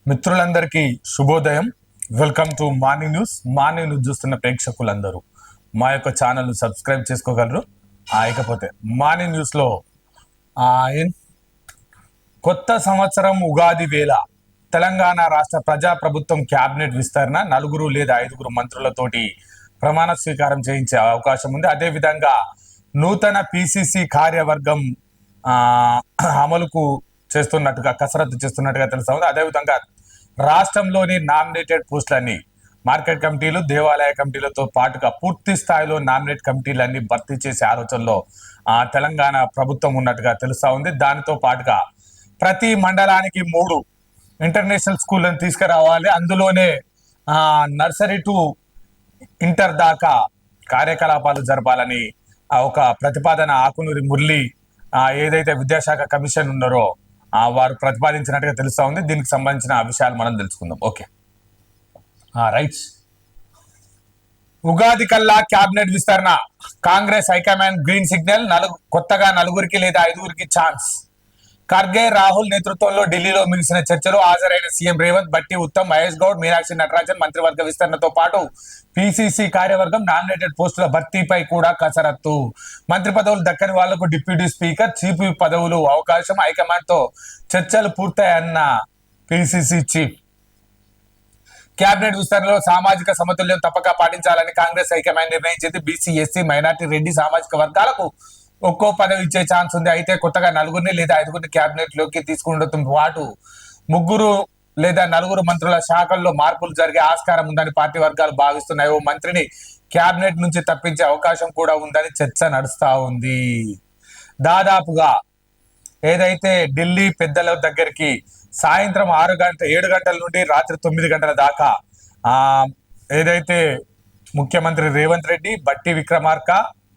మిత్రులందరికీ శుభోదయం. Welcome to morning news. Morning news చూస్తున్న ప్రేక్షకులందరూ మా యొక్క ఛానల్ను సబ్స్క్రైబ్ చేసుకోగలరు. ఇకపోతే మార్నింగ్ న్యూస్లో కొత్త సంవత్సరం ఉగాది వేళ తెలంగాణ రాష్ట్ర ప్రజాప్రభుత్వం క్యాబినెట్ విస్తరణ 4 లేదా 5 మంత్రులతోటి ప్రమాణ స్వీకారం చేయించే అవకాశం ఉంది. అదేవిధంగా నూతన పిసిసి కార్యవర్గం అమలుకు చేస్తున్నట్టుగా కసరత్తు చేస్తున్నట్టుగా తెలుస్తా ఉంది. అదేవిధంగా రాష్ట్రంలోని నామినేటెడ్ పోస్టులన్నీ మార్కెట్ కమిటీలు, దేవాలయ కమిటీలతో పాటుగా పూర్తి స్థాయిలో నామినేట్ కమిటీలన్నీ భర్తీ చేసే ఆలోచనలో తెలంగాణ ప్రభుత్వం ఉన్నట్టుగా తెలుస్తా ఉంది. దానితో పాటుగా ప్రతి మండలానికి 3 ఇంటర్నేషనల్ స్కూళ్ళను తీసుకురావాలి. అందులోనే నర్సరీ టు ఇంటర్ దాకా కార్యకలాపాలు జరపాలని ఒక ప్రతిపాదన ఆకునూరి మురళి ఏదైతే విద్యాశాఖ కమిషన్ ఉన్నారో వారు ప్రతిపాదించినట్టుగా తెలుస్తా ఉంది. దీనికి సంబంధించిన విషయాలు మనం తెలుసుకుందాం. Okay, right. ఉగాది కల్లా క్యాబినెట్ విస్తరణ, కాంగ్రెస్ హైకమాండ్ గ్రీన్ సిగ్నల్. కొత్తగా 4 లేదా 5 ఛాన్స్. ఖర్గే, రాహుల్ నేతృత్వంలో ఢిల్లీలో ముగిసిన చర్చలో హాజరైన సీఎం రేవంత్, బట్టి ఉత్తమ్, మహేష్ గౌడ్, మీనాక్షి నటరాజన్ మంత్రివర్గ విస్తరణతో పాటు పిసిసి కార్యవర్గం నామినేటెడ్ పోస్టుల భర్తీపై కూడా కసరత్తు. మంత్రి పదవులు దక్కని వాళ్లకు డిప్యూటీ స్పీకర్, చీఫ్ విప్ పదవులు అవకాశం. హైకమాండ్ తో చర్చలు పూర్తయ్యన్న పిసిసి చీఫ్. క్యాబినెట్ విస్తరణలో సామాజిక సమతుల్యం తప్పక పాటించాలని కాంగ్రెస్ హైకమాండ్ నిర్ణయించింది. బీసీ, ఎస్సీ, మైనార్టీ, రెడ్డి సామాజిక వర్గాలకు ఒక్కో పదవి ఇచ్చే ఛాన్స్ ఉంది. అయితే కొత్తగా 4 లేదా 5 క్యాబినెట్ లోకి తీసుకుంటూ పాటు 3 లేదా 4 మంత్రుల శాఖల్లో మార్పులు జరిగే ఆస్కారం ఉందని పార్టీ వర్గాలు భావిస్తున్నాయి. ఓ మంత్రిని క్యాబినెట్ నుంచి తప్పించే అవకాశం కూడా ఉందని చర్చ నడుస్తా ఉంది. దాదాపుగా ఏదైతే ఢిల్లీ పెద్దల దగ్గరికి సాయంత్రం 7 గంటల నుండి రాత్రి 9 గంటల దాకా ఏదైతే ముఖ్యమంత్రి రేవంత్ రెడ్డి, బట్టి విక్రమార్క,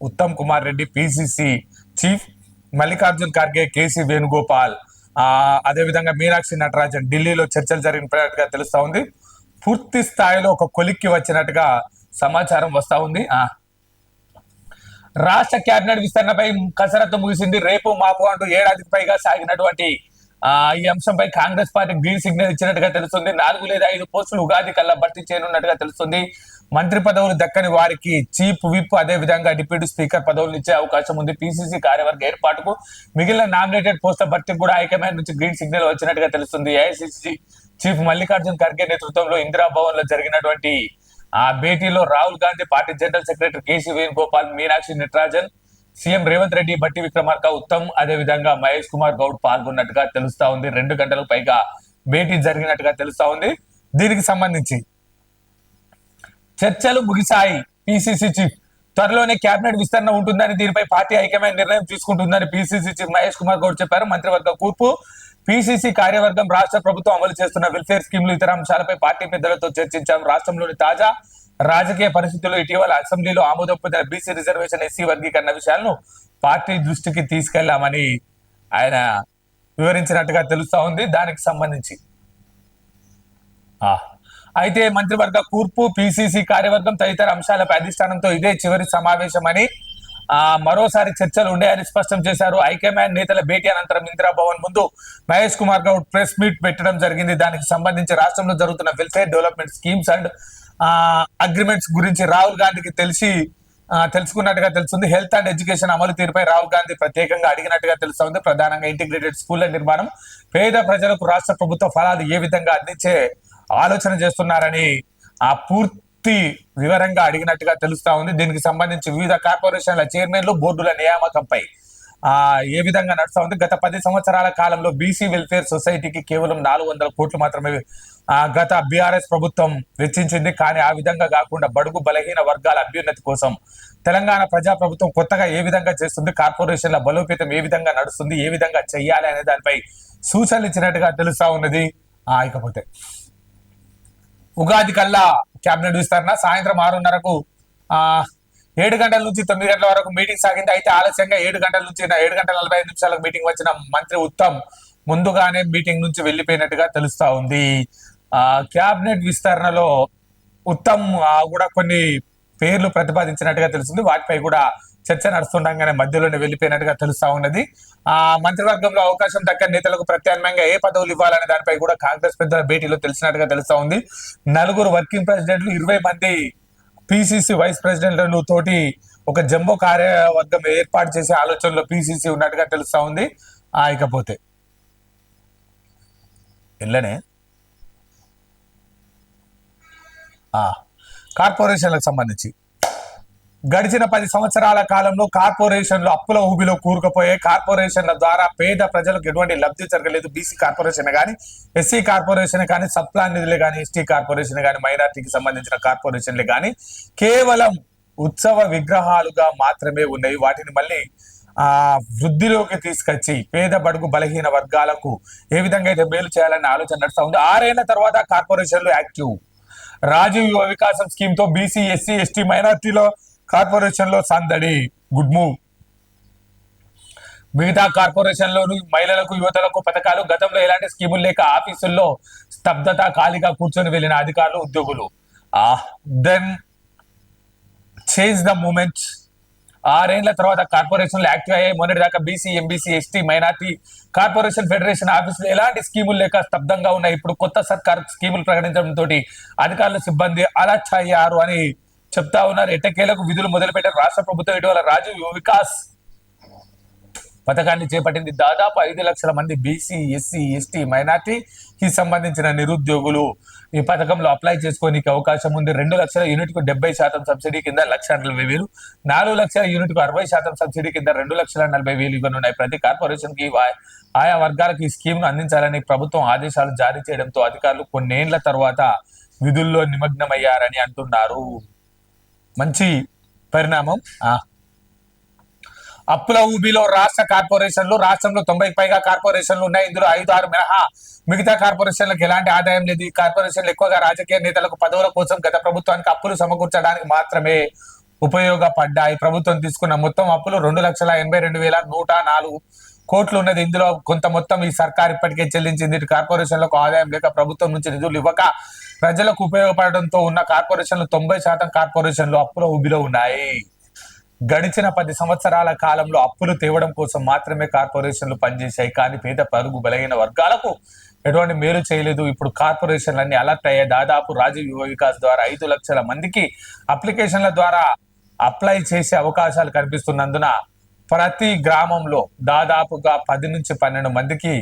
ఉత్తమ్ కుమార్ రెడ్డి, పిసిసి చీఫ్ మల్లికార్జున్ ఖర్గే, కేసీ వేణుగోపాల్, అదేవిధంగా మీనాక్షి నటరాజన్ ఢిల్లీలో చర్చలు జరిగినట్టుగా తెలుస్తా ఉంది. పూర్తి స్థాయిలో ఒక కొలిక్కి వచ్చినట్టుగా సమాచారం వస్తా ఉంది. రాష్ట్ర క్యాబినెట్ విస్తరణపై కసరత్తు ముగిసింది. రేపు మాపు అంటూ ఏడాదికి పైగా సాగినటువంటి ఈ అంశంపై కాంగ్రెస్ పార్టీ గ్రీన్ సిగ్నల్ ఇచ్చినట్టుగా తెలుస్తుంది. 4 లేదా 5 పోస్టులు ఉగాది కల్లా భర్తీ చేయనున్నట్టుగా తెలుస్తుంది. మంత్రి పదవులు దక్కని వారికి చీఫ్ విప్, అదే విధంగా డిప్యూటీ స్పీకర్ పదవులు ఇచ్చే అవకాశం ఉంది. పిసిసి కార్యవర్గ ఏర్పాటుకు మిగిలిన నామినేటెడ్ పోస్టుల భర్తీకి కూడా హైకమాండ్ నుంచి గ్రీన్ సిగ్నల్ వచ్చినట్టుగా తెలుస్తుంది. ఏఐసిసి చీఫ్ మల్లికార్జున్ ఖర్గే నేతృత్వంలో ఇందిరాభవన్ లో జరిగినటువంటి భేటీలో Rahul Gandhi, party general secretary KC Venugopal, Meenakshi Natarajan, CM Revanth Reddy, Bhatti Vikramarka, Uttam, అదే విధంగా మహేష్ కుమార్ గౌడ్ పాల్గొన్నట్టుగా తెలుస్తా ఉంది. 2 గంటలకు పైగా భేటీ జరిగినట్టుగా తెలుస్తా ఉంది. దీనికి సంబంధించి చర్చలు ముగిశాయి. పిసిసి చీఫ్ త్వరలోనే క్యాబినెట్ విస్తరణ ఉంటుందని, దీనిపై పార్టీ హైకమాండ్ నిర్ణయం తీసుకుంటుందని పిసిసి చీఫ్ మహేష్ కుమార్ గౌడ్ చెప్పారు. మంత్రివర్గ కూర్పు, పిసిసి కార్యవర్గం, రాష్ట్ర ప్రభుత్వం అమలు చేస్తున్న వెల్ఫేర్ స్కీమ్లు, ఇతర అంశాలపై పార్టీ పెద్దలతో చర్చించాం. రాష్ట్రంలోని తాజా రాజకీయ పరిస్థితుల్లో ఇటీవల అసెంబ్లీలో ఆమోదం పొందిన బీసీ రిజర్వేషన్, ఎస్సీ వర్గీకరణ విషయాలను పార్టీ దృష్టికి తీసుకెళ్లామని ఆయన వివరించినట్టుగా తెలుస్తా ఉంది. దానికి సంబంధించి అయితే మంత్రివర్గ కూర్పు, పిసిసి కార్యవర్గం తదితర అంశాలపై అధిష్టానంతో ఇదే చివరి సమావేశమని మరోసారి చర్చలు ఉండేయని స్పష్టం చేశారు. హైకమాండ్ నేతల భేటీ అనంతరం ఇందిరాభవన్ ముందు మహేష్ కుమార్ గౌడ్ ప్రెస్ మీట్ పెట్టడం జరిగింది. దానికి సంబంధించి రాష్ట్రంలో జరుగుతున్న welfare development schemes and agreements గురించి రాహుల్ గాంధీకి తెలుసుకున్నట్టుగా తెలుస్తుంది. హెల్త్ అండ్ ఎడ్యుకేషన్ అమలు తీరుపై రాహుల్ గాంధీ ప్రత్యేకంగా అడిగినట్టుగా తెలుస్తుంది. ప్రధానంగా ఇంటిగ్రేటెడ్ స్కూళ్ల నిర్మాణం, పేద ప్రజలకు రాష్ట్ర ప్రభుత్వ ఫలాలు ఏ విధంగా అందించే ఆలోచన చేస్తున్నారని పూర్తి వివరంగా అడిగినట్టుగా తెలుస్తా ఉంది. దీనికి సంబంధించి వివిధ కార్పొరేషన్ల చైర్మన్లు, బోర్డుల నియామకంపై ఏ విధంగా నడుస్తా ఉంది. గత 10 సంవత్సరాల కాలంలో బీసీ వెల్ఫేర్ సొసైటీకి కేవలం 400 కోట్లు మాత్రమే గత బీఆర్ఎస్ ప్రభుత్వం వెచ్చించింది. కానీ ఆ విధంగా కాకుండా బడుగు బలహీన వర్గాల అభ్యున్నతి కోసం తెలంగాణ ప్రజా ప్రభుత్వం కొత్తగా ఏ విధంగా చేస్తుంది, కార్పొరేషన్ల బలోపేతం ఏ విధంగా నడుస్తుంది, ఏ విధంగా చెయ్యాలి అనే దానిపై సూచనలు ఇచ్చినట్టుగా తెలుస్తా ఉన్నది. ఇకపోతే ఉగాది కల్లా క్యాబినెట్ విస్తరణ, సాయంత్రం 6:30కు 7 గంటల నుంచి 9 గంటల వరకు మీటింగ్ సాగింది. అయితే ఆలస్యంగా 7 గంటల నుంచి 7 గంటల 45 నిమిషాలకు మీటింగ్ వచ్చిన మంత్రి ఉత్తమ్ ముందుగానే మీటింగ్ నుంచి వెళ్లిపోయినట్టుగా తెలుస్తా ఉంది. క్యాబినెట్ విస్తరణలో ఉత్తమ్ కూడా కొన్ని పేర్లు ప్రతిపాదించినట్టుగా తెలుస్తుంది. వాటిపై కూడా చర్చ నడుస్తుండగానే మధ్యలోనే వెళ్ళిపోయినట్టుగా తెలుస్తా ఉన్నది. మంత్రివర్గంలో అవకాశం దక్కని నేతలకు ప్రత్యామ్నాయంగా ఏ పదవులు ఇవ్వాలనే దానిపై కూడా కాంగ్రెస్ పెద్దల భేటీలో తెలిసినట్టుగా తెలుస్తా ఉంది. 4 వర్కింగ్ ప్రెసిడెంట్లు, 20 మంది పిసిసి వైస్ ప్రెసిడెంట్లను తోటి ఒక జంబో కార్యవర్గం ఏర్పాటు చేసే ఆలోచనలో పిసిసి ఉన్నట్టుగా తెలుస్తా ఉంది. ఇకపోతే ఇళ్ళనే కార్పొరేషన్లకు సంబంధించి గడిచిన 10 సంవత్సరాల కాలంలో కార్పొరేషన్లు అప్పుల ఊబిలో కూరుకుపోయాయి. కార్పొరేషన్ల ద్వారా పేద ప్రజలకు ఎటువంటి లబ్ధి జరగలేదు. బీసీ కార్పొరేషన్ కానీ, ఎస్సీ కార్పొరేషన్ కానీ, సప్లాన్ నిధులే కానీ, ఎస్టీ కార్పొరేషన్ కానీ, మైనార్టీకి సంబంధించిన కార్పొరేషన్లే కానీ కేవలం ఉత్సవ విగ్రహాలుగా మాత్రమే ఉన్నాయి. వాటిని మళ్ళీ వృద్ధిలోకి తీసుకొచ్చి పేద బడుగు బలహీన వర్గాలకు ఏ విధంగా అయితే మేలు చేయాలనే ఆలోచన నడుస్తా ఉంది. 6 ఏళ్ల తర్వాత కార్పొరేషన్లు యాక్టివ్. రాజీవ్ యువ వికాసం స్కీమ్ తో బీసీ, ఎస్సీ, ఎస్టీ, మైనార్టీలో కార్పొరేషన్ లో సందడి. Good move. మిగతా కార్పొరేషన్లోను మహిళలకు, యువతలకు పథకాలు. గతంలో ఎలాంటి స్కీములు లేక ఆఫీసుల్లో స్తబ్దత, ఖాళీగా కూర్చొని వెళ్ళిన అధికారులు, ఉద్యోగులు. Then change the moment. 6 ఏళ్ల తర్వాత కార్పొరేషన్లు యాక్టివ్ అయ్యాయి. మొన్నటి దాకా BC, MBC, ST, minority corporation federation ఆఫీసులు ఎలాంటి స్కీములు లేక స్తబ్దంగా ఉన్నాయి. ఇప్పుడు కొత్త సర్కార్ స్కీములు ప్రకటించడంతో అధికారుల సిబ్బంది అలర్ట్ అయ్యారు అని చెప్తా ఉన్నారు. ఎట్టకేలకు విధులు మొదలుపెట్టారు రాష్ట్ర ప్రభుత్వం. ఇటీవల రాజీవ్ యువ వికాస్ పథకాన్ని చేపట్టింది. దాదాపు 5 లక్షల మంది బీసీ, ఎస్సీ, ఎస్టీ, మైనార్టీకి సంబంధించిన నిరుద్యోగులు ఈ పథకంలో అప్లై చేసుకోనికి అవకాశం ఉంది. 2 లక్షల యూనిట్కు 70% సబ్సిడీ కింద 1,40,000, 4 లక్షల యూనిట్కు 60% సబ్సిడీ కింద 2,40,000 ఇవ్వనున్నాయి. ప్రతి కార్పొరేషన్ కి ఆయా వర్గాలకు ఈ స్కీమ్ ను అందించాలని ప్రభుత్వం ఆదేశాలు జారీ చేయడంతో అధికారులు కొన్నేళ్ల తర్వాత విధుల్లో నిమగ్నమయ్యారని అంటున్నారు. మంచి పరిణామం. అప్పుల ఊబిలో రాష్ట్ర కార్పొరేషన్లు. రాష్ట్రంలో 90కి పైగా కార్పొరేషన్లు ఉన్నాయి. ఇందులో 5-6 మినహా మిగతా కార్పొరేషన్లకు ఎలాంటి ఆదాయం లేదు. ఈ కార్పొరేషన్లు ఎక్కువగా రాజకీయ నేతలకు పదవుల కోసం గత ప్రభుత్వానికి అప్పులు సమకూర్చడానికి మాత్రమే ఉపయోగపడ్డాయి. ప్రభుత్వం తీసుకున్న మొత్తం అప్పులు 2,82,104 కోట్లు ఉన్నది. ఇందులో కొంత మొత్తం ఈ సర్కార్ ఇప్పటికే చెల్లించింది. కార్పొరేషన్లకు ఆదాయం లేక ప్రభుత్వం నుంచి నిధులు ఇవ్వక ప్రజలకు ఉపయోగపడడంతో ఉన్న కార్పొరేషన్లు 90% కార్పొరేషన్లు అప్పుల ఊబిలో ఉన్నాయి. గడిచిన 10 సంవత్సరాల కాలంలో అప్పులు తేవడం కోసం మాత్రమే కార్పొరేషన్లు పనిచేశాయి. కానీ పేద పరుగు బలహీన వర్గాలకు ఎటువంటి మేలు చేయలేదు. ఇప్పుడు కార్పొరేషన్లన్నీ అలర్ట్ అయ్యాయి. దాదాపు రాజీవ్ యువ వికాస్ ద్వారా 5 లక్షల మందికి అప్లికేషన్ల ద్వారా అప్లై చేసే అవకాశాలు కనిపిస్తున్నందున ప్రతి గ్రామంలో దాదాపుగా 10 నుంచి 12 మందికి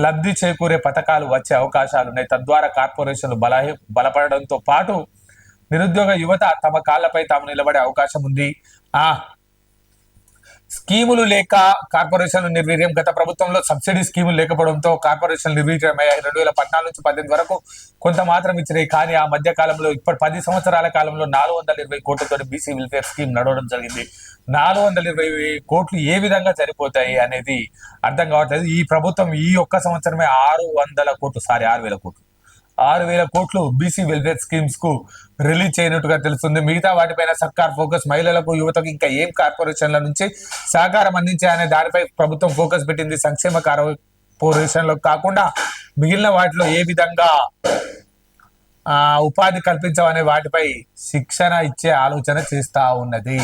లబ్ధి చేకూరే పథకాలు వచ్చే అవకాశాలు ఉన్నాయి. తద్వారా కార్పొరేషన్లు బలపడడంతో పాటు నిరుద్యోగ యువత తమ కాళ్లపై తాము నిలబడే అవకాశం ఉంది. స్కీములు లేక కార్పొరేషన్లు నిర్వీర్యం. గత ప్రభుత్వంలో సబ్సిడీ స్కీములు లేకపోవడంతో కార్పొరేషన్లు నిర్వీర్యమయ్యాయి. 2014 నుంచి 18 వరకు కొంత మాత్రం ఇచ్చినాయి. కానీ ఆ మధ్య కాలంలో ఇప్పటి 10 సంవత్సరాల కాలంలో 420 కోట్లతో బీసీ వెల్ఫేర్ స్కీమ్ నడవడం జరిగింది. 420 కోట్లు ఏ విధంగా సరిపోతాయి అనేది అర్థం కావట్లేదు. ఈ ప్రభుత్వం ఈ ఒక్క సంవత్సరమే 6,000 కోట్లు 6,000 కోట్లు బీసీ వెల్ఫేర్ స్కీమ్స్ కు రిలీజ్ చేయనట్టుగా తెలుస్తుంది. మిగతా వాటిపైన సర్కార్ ఫోకస్ మహిళలకు, యువతకు ఇంకా ఏం కార్పొరేషన్ల నుంచి సహకారం అందించాయనే దానిపై ప్రభుత్వం ఫోకస్ పెట్టింది. సంక్షేమ కార్పొరేషన్లకు కాకుండా మిగిలిన వాటిలో ఏ విధంగా ఉపాధి కల్పించమనే వాటిపై శిక్షణ ఇచ్చే ఆలోచన చేస్తా ఉన్నది.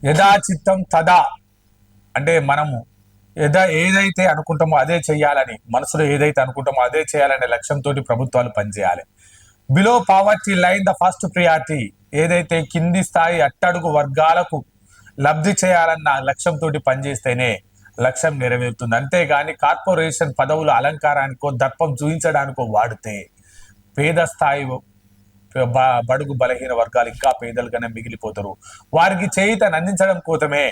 యథాచిత్తం తదా అంటే మనము ఏదైతే అనుకుంటామో అదే చేయాలని, మనసులో ఏదైతే అనుకుంటామో అదే చేయాలనే లక్ష్యంతో ప్రభుత్వాలు పనిచేయాలి. Below poverty line the first priority. ఏదైతే కింది స్థాయి అట్టడుగు వర్గాలకు లబ్ధి చేయాలన్న లక్ష్యంతో పనిచేస్తేనే లక్ష్యం నెరవేరుతుంది. అంతేగాని కార్పొరేషన్ పదవుల అలంకారానికో దర్పం చూపించడానికో వాడితే పేద స్థాయి బడుగు బలహీన వర్గాలు ఇంకా పేదలుగానే మిగిలిపోతారు. వారికి చేయూతను అందించడం కోసమే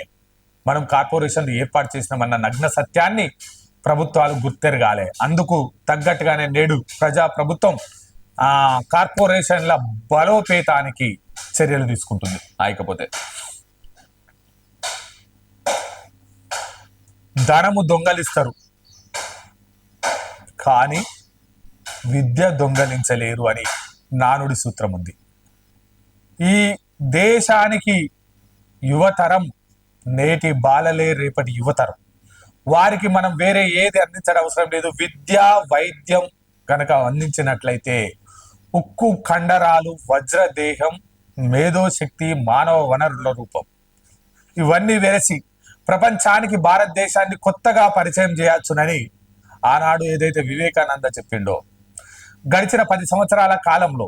మనం కార్పొరేషన్లు ఏర్పాటు చేసినామన్న నగ్న సత్యాన్ని ప్రభుత్వాలు గుర్తెరగాలి. అందుకు తగ్గట్టుగానే నేడు ప్రభుత్వం కార్పొరేషన్ల బలోపేతానికి చర్యలు తీసుకుంటుంది. ఇకపోతే ధనము దొంగలిస్తారు కానీ విద్య దొంగలించలేరు అని నానుడి సూత్రం ఉంది. ఈ దేశానికి యువతరం నేటి బాలలే రేపటి యువతరం. వారికి మనం వేరే ఏది అందించడం అవసరం లేదు. విద్య, వైద్యం కనుక అందించినట్లయితే ఉక్కు కండరాలు, వజ్రదేహం, మేధోశక్తి, మానవ వనరుల రూపం. ఇవన్నీ వెరసి ప్రపంచానికి భారతదేశాన్ని కొత్తగా పరిచయం చేయొచ్చునని ఆనాడు ఏదైతే వివేకానంద చెప్పిండో, గడిచిన 10 సంవత్సరాల కాలంలో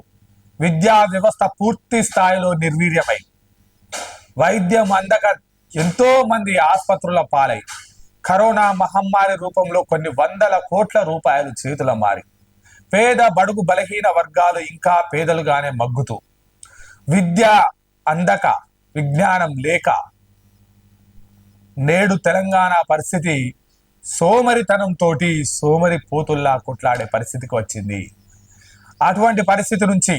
విద్యా వ్యవస్థ పూర్తి స్థాయిలో నిర్వీర్యమై వైద్యం అందక ఎంతో మంది ఆసుపత్రుల పాలై కరోనా మహమ్మారి రూపంలో కొన్ని వందల కోట్ల రూపాయలు చేతుల మారి పేద బడుగు బలహీన వర్గాలు ఇంకా పేదలుగానే మగ్గుతూ విద్య అందక విజ్ఞానం లేక నేడు తెలంగాణ పరిస్థితి సోమరితనంతో సోమరి పోతుల్లా కొట్లాడే పరిస్థితికి వచ్చింది. అటువంటి పరిస్థితి నుంచి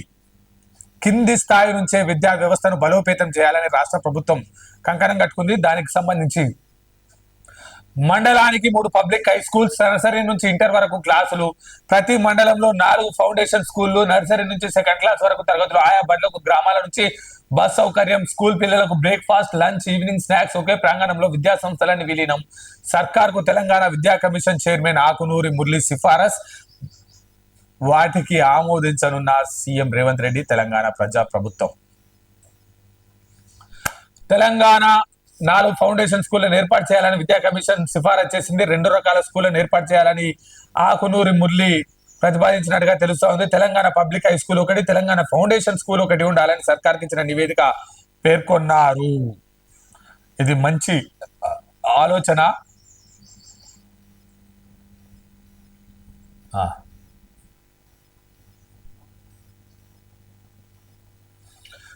కింది స్థాయి నుంచే విద్యా వ్యవస్థను బలోపేతం చేయాలని రాష్ట్ర ప్రభుత్వం కంకణం కట్టుకుంది. దానికి సంబంధించి మండలానికి 3 పబ్లిక్ హై స్కూల్స్, నర్సరీ నుంచి ఇంటర్ వరకు క్లాసులు, ప్రతి మండలంలో 4 ఫౌండేషన్ స్కూళ్లు, నర్సరీ నుంచి 2nd క్లాస్ వరకు తరగతులు, ఆయా బడులకు గ్రామాల నుంచి బస్ సౌకర్యం, స్కూల్ పిల్లలకు బ్రేక్ఫాస్ట్, లంచ్, ఈవినింగ్ స్నాక్స్ ఒకే ప్రాంగణంలో విద్యా సంస్థలన్నీ విలీనం. సర్కార్కు తెలంగాణ విద్యా కమిషన్ చైర్మన్ ఆకునూరి మురళి సిఫారస్. వాటికి ఆమోదించనున్న సీఎం రేవంత్ రెడ్డి తెలంగాణ ప్రజా ప్రభుత్వం. తెలంగాణ 4 ఫౌండేషన్ స్కూళ్లను ఏర్పాటు చేయాలని విద్యా కమిషన్ సిఫారసు చేసింది. 2 రకాల స్కూళ్లను ఏర్పాటు చేయాలని ఆకునూరి మురళి ప్రతిపాదించినట్టుగా తెలుస్తా ఉంది. తెలంగాణ పబ్లిక్ హై స్కూల్ ఒకటి, తెలంగాణ ఫౌండేషన్ స్కూల్ ఒకటి ఉండాలని సర్కార్కి ఇచ్చిన నివేదిక పేర్కొన్నారు. ఇది మంచి ఆలోచన.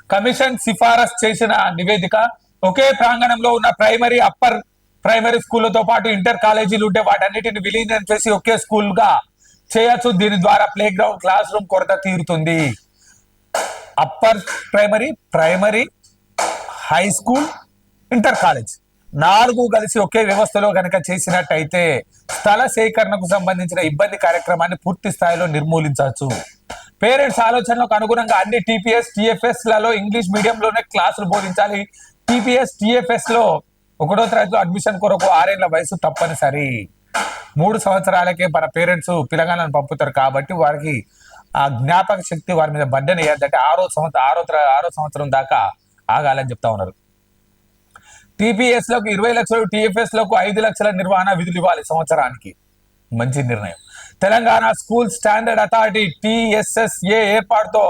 కమిషన్ సిఫారసు చేసిన నివేదిక ఒకే ప్రాంగణంలో ఉన్న ప్రైమరీ, అప్పర్ ప్రైమరీ స్కూళ్లతో పాటు ఇంటర్ కాలేజీలు ఉంటే వాటన్నిటిని విలీనం చేసి ఒకే స్కూల్ గా చేయొచ్చు. దీని ద్వారా ప్లే గ్రౌండ్, క్లాస్ రూమ్ కొరత తీరుతుంది. Upper primary, primary, high school, inter college 4 కలిసి ఒకే వ్యవస్థలో కనుక చేసినట్టయితే స్థల సేకరణకు సంబంధించిన ఇబ్బంది కార్యక్రమాన్ని పూర్తి స్థాయిలో నిర్మూలించవచ్చు. పేరెంట్స్ ఆలోచనలకు అనుగుణంగా అన్ని టీపీఎస్, టీఎఫ్ఎస్ లలో ఇంగ్లీష్ మీడియంలోనే క్లాసులు బోధించాలి. టీపీఎస్, టీఎఫ్ఎస్ లో 1వ తరగతిలో అడ్మిషన్ కొరకు 6 ఏళ్ల వయసు తప్పనిసరి. 3 సంవత్సరాలకే మన పేరెంట్స్ పిల్లగాళ్ళను పంపుతారు కాబట్టి వారికి ఆ జ్ఞాపక శక్తి వారి మీద బడ్డని వేయద్దంటే 6వ సంవత్సరం దాకా ఆగాలని చెప్తా ఉన్నారు. టీపీఎస్ లకు 20 లక్షలు, టీఎఫ్ఎస్ లకు 5 లక్షల నిర్వహణ విధులు ఇవ్వాలి సంవత్సరానికి. మంచి నిర్ణయం. Telangana school standard authority TSSA ఏర్పాటుతో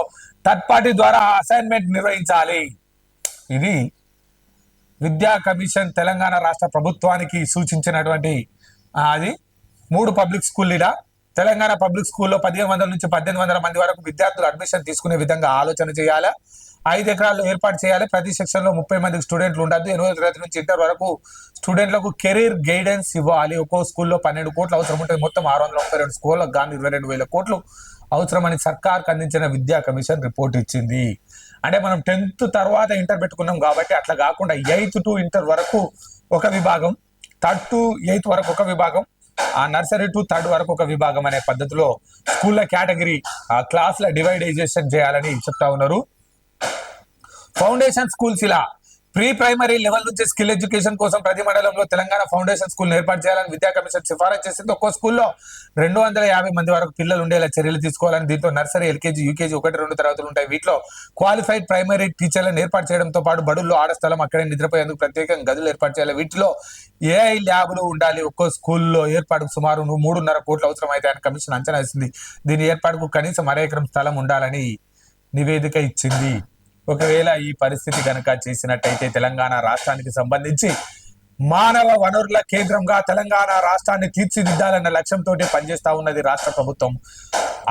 థర్డ్ పార్టీ ద్వారా అసైన్మెంట్ నిర్వహించాలి. ఇది విద్యా కమిషన్ తెలంగాణ రాష్ట్ర ప్రభుత్వానికి సూచించినటువంటి అది 3 పబ్లిక్ స్కూల్. ఇలా తెలంగాణ పబ్లిక్ స్కూల్లో 1500 నుంచి 1800 మంది వరకు విద్యార్థులు అడ్మిషన్ తీసుకునే విధంగా ఆలోచన చేయాలి. 5 ఎకరాల్లో ఏర్పాటు చేయాలి. ప్రతి సెక్షన్ లో 30 మంది స్టూడెంట్లు ఉండద్దు. 8వ తరగతి నుంచి ఇంటర్ వరకు స్టూడెంట్లకు కెరీర్ గైడెన్స్ ఇవ్వాలి. ఒక్కో స్కూల్లో 12 కోట్లు అవసరం ఉంటుంది. మొత్తం 632 స్కూళ్ళకు గాను 22,000 కోట్లు అవసరమని సర్కార్కు అందించిన విద్యా కమిషన్ రిపోర్ట్ ఇచ్చింది. అంటే మనం 10th తర్వాత ఇంటర్ పెట్టుకున్నాం కాబట్టి అట్లా కాకుండా 8th to ఇంటర్ వరకు ఒక విభాగం, 3rd to 8th వరకు ఒక విభాగం, ఆ నర్సరీ టు 3rd వరకు ఒక విభాగం అనే పద్ధతిలో స్కూళ్ళ కేటగిరీ క్లాసుల డివైడైజేషన్ చేయాలని చెప్తా ఉన్నారు. ఫౌండేషన్ స్కూల్స్ ఇలా ప్రీ ప్రైమరీ లెవెల్ నుంచి స్కిల్ ఎడ్యుకేషన్ కోసం ప్రతి మండలంలో తెలంగాణ ఫౌండేషన్ స్కూల్ ఏర్పాటు చేయాలని విద్యా కమిషన్ సిఫారసు చేసింది. ఒక్కో స్కూల్లో 250 మంది వరకు పిల్లలు ఉండేలా చర్యలు తీసుకోవాలని. దీంతో నర్సరీ, ఎల్కేజీ, యూకేజీ 1-2 తరగతులు ఉంటాయి. వీటిలో క్వాలిఫైడ్ ప్రైమరీ టీచర్లను ఏర్పాటు చేయడంతో పాటు బడుల్లో ఆడ స్థలం, అక్కడే నిద్రపోయేందుకు ప్రత్యేకంగా గదులు ఏర్పాటు చేయాలి. వీటిలో ఏఐ ల్యాబ్లు ఉండాలి. ఒక్కో స్కూల్లో ఏర్పాటుకు సుమారు 3.5 కోట్లు అవసరం అయితే అని కమిషన్ అంచనా వేసింది. దీని ఏర్పాటుకు కనీసం 1/2 ఎకరం స్థలం ఉండాలని నివేదిక ఇచ్చింది. ఒకవేళ ఈ పరిస్థితి కనుక చేసినట్టయితే తెలంగాణ రాష్ట్రానికి సంబంధించి మానవ వనరుల కేంద్రంగా తెలంగాణ రాష్ట్రాన్ని తీర్చిదిద్దాలన్న లక్ష్యంతో పనిచేస్తా ఉన్నది రాష్ట్ర ప్రభుత్వం.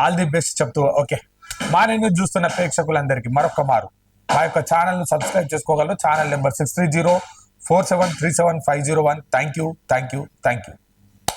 ఆల్ ది బెస్ట్ చెప్తూ ఓకే. మా నేను చూస్తున్న ప్రేక్షకులందరికీ మరొక మారు మా యొక్క ఛానల్ ను సబ్స్క్రైబ్ చేసుకోగలరు. Channel number 6304737501. Thank you.